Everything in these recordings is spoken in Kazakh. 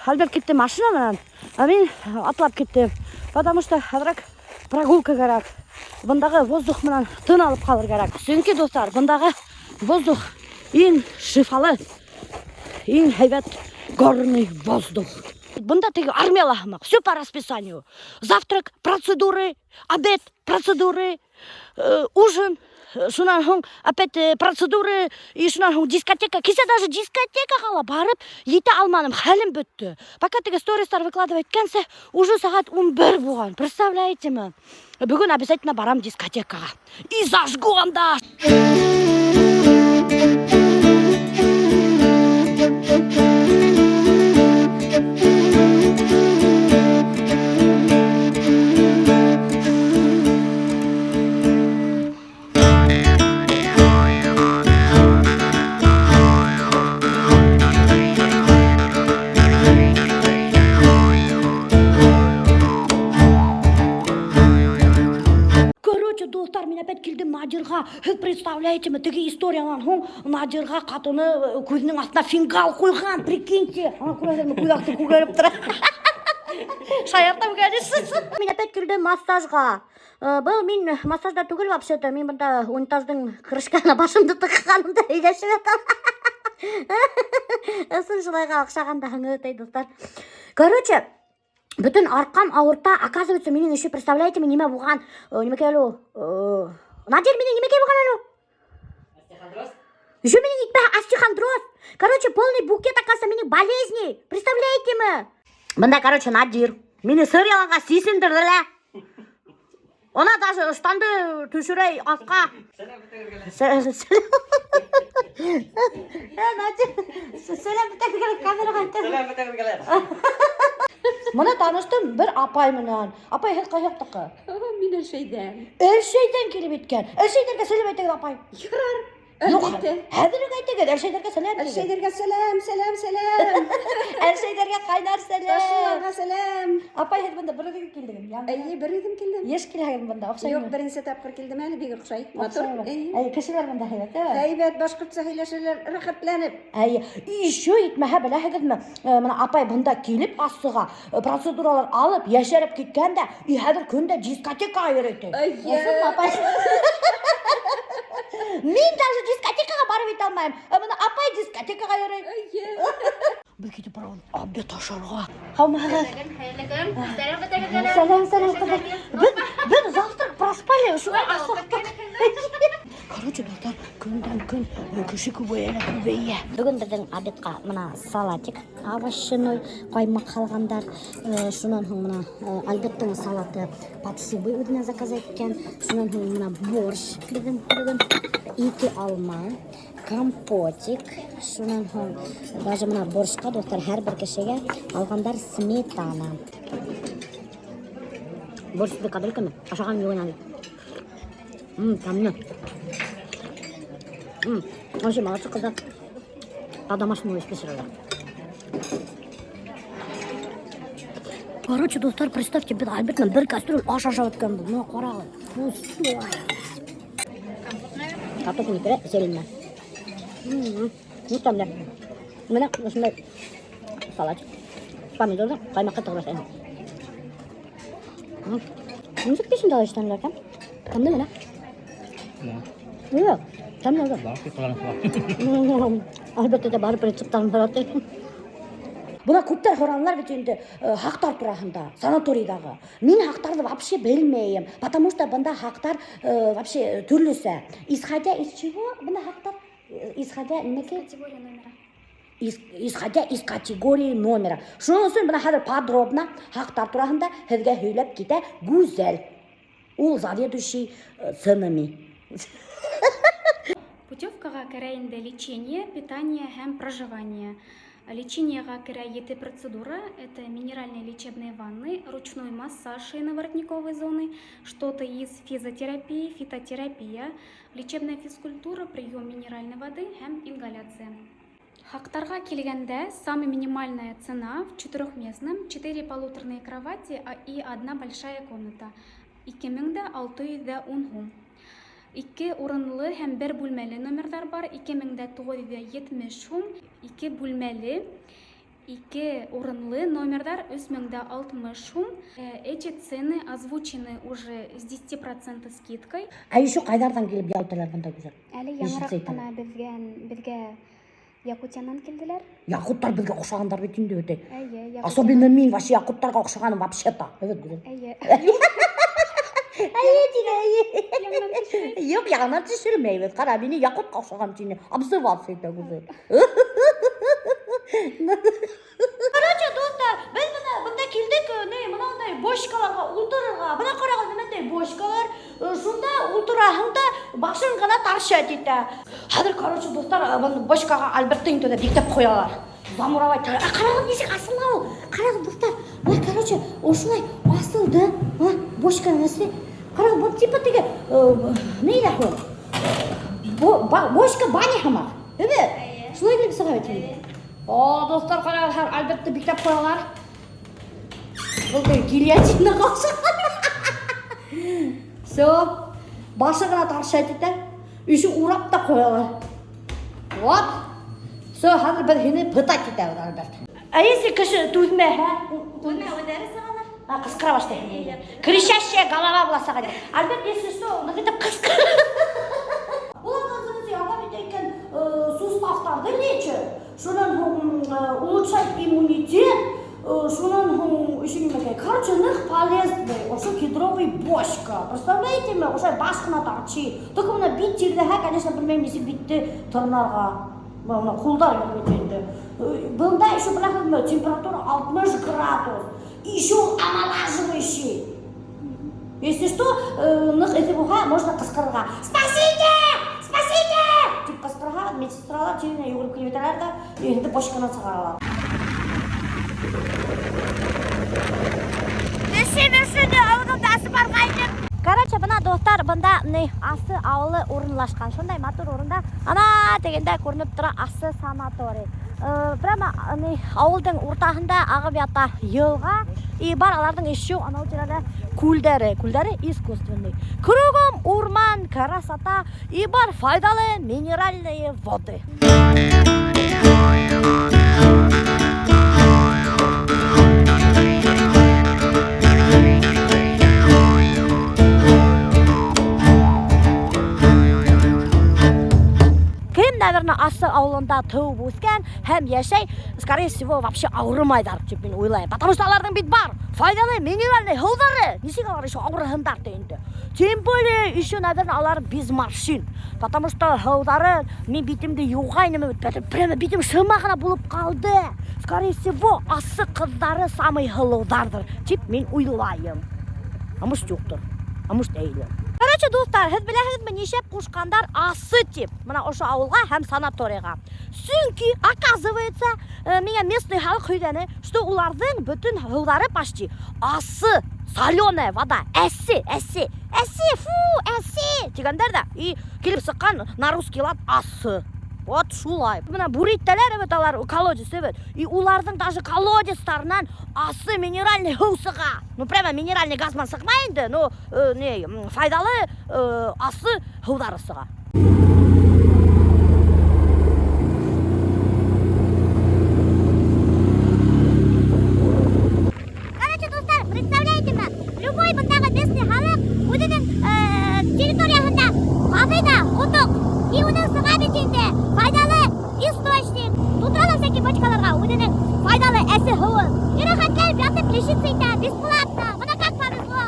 Альберт кетті машинадан, а мен атлап кеттім. Потому что азыраак прогулка керек. Бұндағы воздух менен тын алып қалыр керек. Сөңке достар, бұндағы воздух ең шифалы, ең хайбат горный воздух. Бында теги армиялахмак, все по расписанию. Завтрак, процедуры, обед, процедуры, ужин, шунан соң опять процедуры, и шунан соң дискотека. Кеше даже дискотекаға барып, ете алмадым, хәлім бітті. Пока теги стористар выкладывать кәнсе, уже сағат 11 болған. Представляете ме? Бүгін обязательно барам дискотекаға. И зажгу анда. Достар, мен опять келдім Надирға. Представляете ме, теги историянан соң Надирға қатыны көзінің астына фингал қойған, прикиньте. Ана көрерме, көзақты көгеріп тұр. Шаяртам кәдесіз. Мен опять келдім массажға. Бұл мен массажда түгіл вообще-то. Мен бұнда унитаздың крышканы башымды тыққанымда үйлешіп етім. Өсін жылайға ақшағанда өтей достар. Короче, бүтін арқам ауырта, оказывается, менің еще, представляете, мен неме болған, немеке әлу, Надир, менің немеке болған әлу? Остеохондроз? Еще менің итпе остеохондроз. Короче, полный букет, оказывается, менің болезни. Представляете ме? Бұнда, короче, Надир. Мені сырьяланға сисіндірділі. Она даже штанды түшірей асқа. Сәлем бітәкіргелер камераға әйтті. Сәлем бітәкіргелер. Мұны таныштым бір апай менен. Апай хет қайықтықы? Мен Әлшейден. Әлшейден келіп еткен. Әлшейдерге сәлем айтtegen апай. Ярар. Әлбетте. Әділік айтеген. Әлшейдерге сәлем. Әлшейдерге сәлем. Әлшейдерге қайнар сәлем. Ташыларға сәлем. Апай хет бұнда бір рет келдім. Әйе, бір едім келдім. Еш келген бұнда, ұқсайды. Жоқ, бірінші тапқыр келдім әлі бегі ұқсайды. Матур. Әйе, кішілер бұнда хет. Әйбет, башқұртса хейлешелер рахатланып. Әйе, еще етмәһә білә хегетме. Мына апай бұнда келіп асыға процедуралар алып, яшәріп кеткенде, и хәзер күнде дискотекаға йөрөйтә. Әйе. Апай. Мен даже дискотекаға барып ете алмайым. Мына апай дискотекаға йөрөй. Әйе. Бір кетіп барам, обед ашарға. Хаумағыз. Сәлем. Сәлем. Біз завтрак проспали, шуға асықтық. Короче, достар, күнден күн кіші көбейе. Бүгін біздің обедқа мына салатик, овощной, қаймақ қалғандар. Шунан соң мына Альберттің салаты патшибы өзіне заказ еткен. Шунан соң мына борщ бүгін. 2 алма, компотик. Шунан соң даже мына борщқа достар һәр бір кішіге алғандар сметана. Борщды кадриками, ашаған жуған Тамны. Вообще, молодцы, когда по-домашнему испечрали. Короче, достар, представьте, біз Альбертмен бір кастрюль аш ашап өткен бұл. Мына қаралы. Пустой. Картофель не керек, зеленый. Ну, там, да. Мына осындай салат. Помидорды қаймаққа тығырасайын. Несек дейсің дала іштен ләкем? Тамды мына? Yok, tamam oldu. Albatta da barıp retseptlerini barıp. Buna көптер хоранлар бит енді хақтар турасында, санаторийдағы. Мен хақтарды вообще білмеймін, потому что бұнда хақтар вообще түрлісі. Исходя из чего бұнда хақтар? Исходя немеке? Категория номера. Исходя из категории номера. Шунun үшін бұна хәзер подробно хақтар турасында һезгә һөйләп китә Гүзәл. Ул заведующий ценами. Путевкаға кірәйінде лечение, питание һәм проживание. Лечениеға кірә 7 процедура. Это минеральные лечебные ванны, ручной массаж шейно-воротниковой зоны, что-то из физиотерапии, фитотерапия, лечебная физкультура, прием минеральной воды һәм ингаляция. Хақтарға келгенде самая минимальная цена в 4-местном, 4 полуторные кровати и 1 большая комната. 2610 сум. 2 урынлы һәм 1 бүлмәле номерлар бар. 2970 сум. 2 бүлмәле 2 урынлы номердар 3060 сум. Эти цены озвучены уже с 10% скидкой. Еще қайдардан келіп ялтылар бұнда güzel. Әлі яңырақ қана бізге Якутиядан келділер. Якуттар бізге ұқсағандар бетінде өте. Әйе, Особенно мен вообще якуттарға ұқсағаным вообще-то. Evet güzel. Әйе. Yok yanına düşürmeyiz. Kara beni yakutқа ұқсаған сені. Обзываться это güzel. Короче, достар, біз бұнда келдік, мынандай бошкаларға ұлтырырға. Бұна қараған немендей бошкалар. Шунда ұлтырағында бақшын ғана тарша дейді. Хадыр, короче, достар, бошкаға Альберттің төді бектеп қоялар. Замуравай тәрі. Қарағын несек асыл ау. Қарағын, достар. Короче, осылай асылды. Бошканың әсіне. Қарағын, бұл типа теге, не еді? Бошка баня хамақ. Evet. Şuna gelip sıra vetelim. Dostlar karar her Albert'te bir kitap koyarlar. Burada gilyatinde kalsın. Başına tarşı ettiler. Üçü uğrap da koyarlar. What? Hazır ben yine pıtak gider Albert. Ayısı kışı tuzme ha? Tuzme öderisi Ha kıskıra başlayın. Kırışaşya galava bulasa kadar. Albert yesin işte onu gidip kıskıra. Ulan kızınızı yapabildikken суставтарды нече? Шунан улучшать иммунитет, шунан еще немного. Короче, них полезный, уже кедровый бочка. Представляете мне, уже башкына тарчи. Только мына бит жерде, конечно, білмеймін, если битті тұрнарға, мына құлдар елметенді. Бұнда еще білақылмы, температура 60 градус. Еще омолаживающий. Если что, них эти буха можно каскарға. Спасите! Спасите! Тип каскарға, медсестралар жеріне югіріп келіп етелер да, енді бошканы сығаралар. Меші, ауылымда асы бар қайдым. Короче, бұна достар, бұнда асы ауылы орынлашқан. Шондай матур орында, ана дегенде көрініп тұра асы санаторий. Прямо ауылдың ортағында ағып ята елға. И бар алардың еще анау жерде көлдері искусственный. Кругом урман, красота и бар файдалы минеральные воды. Наверное, асы ауылында туып өскен, һәм яшәй, скорее всего, вообще ауырмайдар деп мен ойлаймын. Потому что алардың бит бар. Файдалы минеральный һылдары. Нисек алар еще ауырһындар дейінді. Тем более, еще, наверное, алар без морщин. Потому что һылдары мен битімде юғайным, прямо битім шымағына болып қалды. Скорее всего, асы қыздары самый һылдардыр деп мен ойлаймын. Амыш жоқтыр. Амыш дейді. Короче, достар, һез беләһезме нишәп кушкандар асы тип. Мына ошо авылга һәм санаторийга. Чөнки, оказывается, миңа местный халык һөйдәне, что уларның бөтен һылдары почти асы, соленая вода, әсе дигәндәр да. И килеп сыккан на русский лад асы. Вот шулай. Мына буриттелер evet алар колодец evet. И уларның даже колодецтарынан асы минеральный һыу сыга. Ну прямо минеральный газман сыгмай инде, но файдалы асы һыудары сыга. Короче, достар, представляете мне, любой бундағы местный халык өзінің территориясында қазыйда, құдық, и оның сыға бетінде файдалы источник, тудыралы всякие бочкаларға өзінің файдалы әсі һуын. И рахатланып ятып лечиться бесплатно. Мына как повезло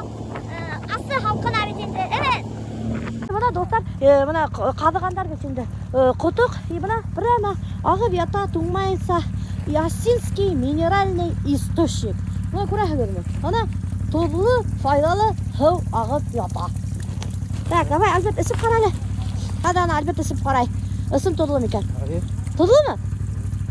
асы халқына бетінде, evet. Мына достар, мына қазығандар бетінде құдық, и мына прямо ағып ята туңмайса Ясинский минеральный источник. Мына көрәһегезме? Ана тозлы, файдалы һыу ағып ята. Так, давай, Альберт, ісіп қарайлы. Hadi ana Albert ısıp qaray. Isım tozlu mıkan? Tozlu mu?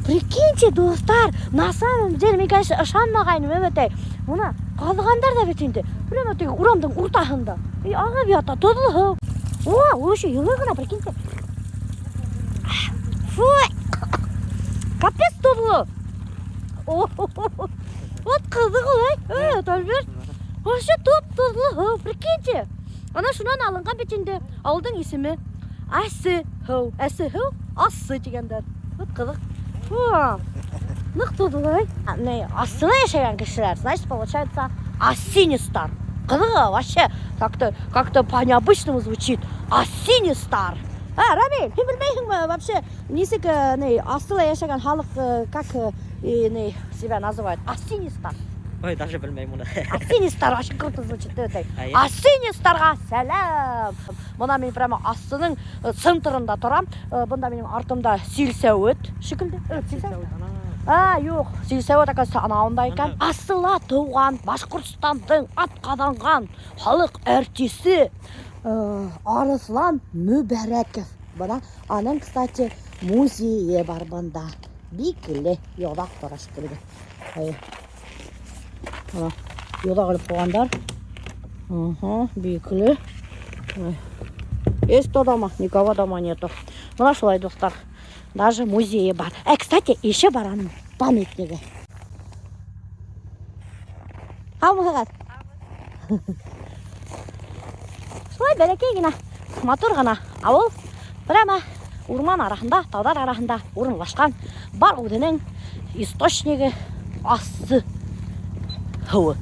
Прикиньте, достар, на самом деле, мен, конечно, ышанмағайным, evet. Мына қазығандар да бетінде. Прямо теге урамдың ортасында. И ағып ята, тозлы һыу. О, ол еще жылы ғана, прикиньте. Фуй! Капец тозлы. Вот қызық ғой. Альберт. Вообще тозлы һыу, прикиньте. Ана шунан алынған бетінде ауылдың есімі Әсі һыу, асы дегендер. Вот қызық. Нык тудылай. Астына яшәгән кешеләр, значит, получается, Осинистар. Кызыгы, вообще, как-то по-необычному звучит. Осинистар. Рамиль, син белмәйсеңме, вообще, нисек астына яшәгән халык как себя называют? Осинистар. Ой, даже білмеймін мұны. Осинистар, очень круто звучит. Ая. Осинистарға сәлем. Мына мен прямо астының центрында тұрам. Бұнда менің артымда силсәуіт шикілді. Жоқ, силсәуіт оказывается анауында екен. Асыла туған Башқұртстандың атқаданған халық әртісі Арыслан Мүбәрәков. Бұна аның, кстати, музейі бар бұнда. Бикілі, yo'daq тұраш кілді. Yo'da qilib qo'yganlar. Бейкілі. Есть то дома, никого дома нету. Мына шулай, достар. Даже музейі бар. Кстати, еще бар аның памятнигі. Мығығат. Шулай бәләкей генә, матур гына авыл. Прямо урман арасында, таудар арасында урынлашкан. Бар үзенең источнигы, ассы һуы.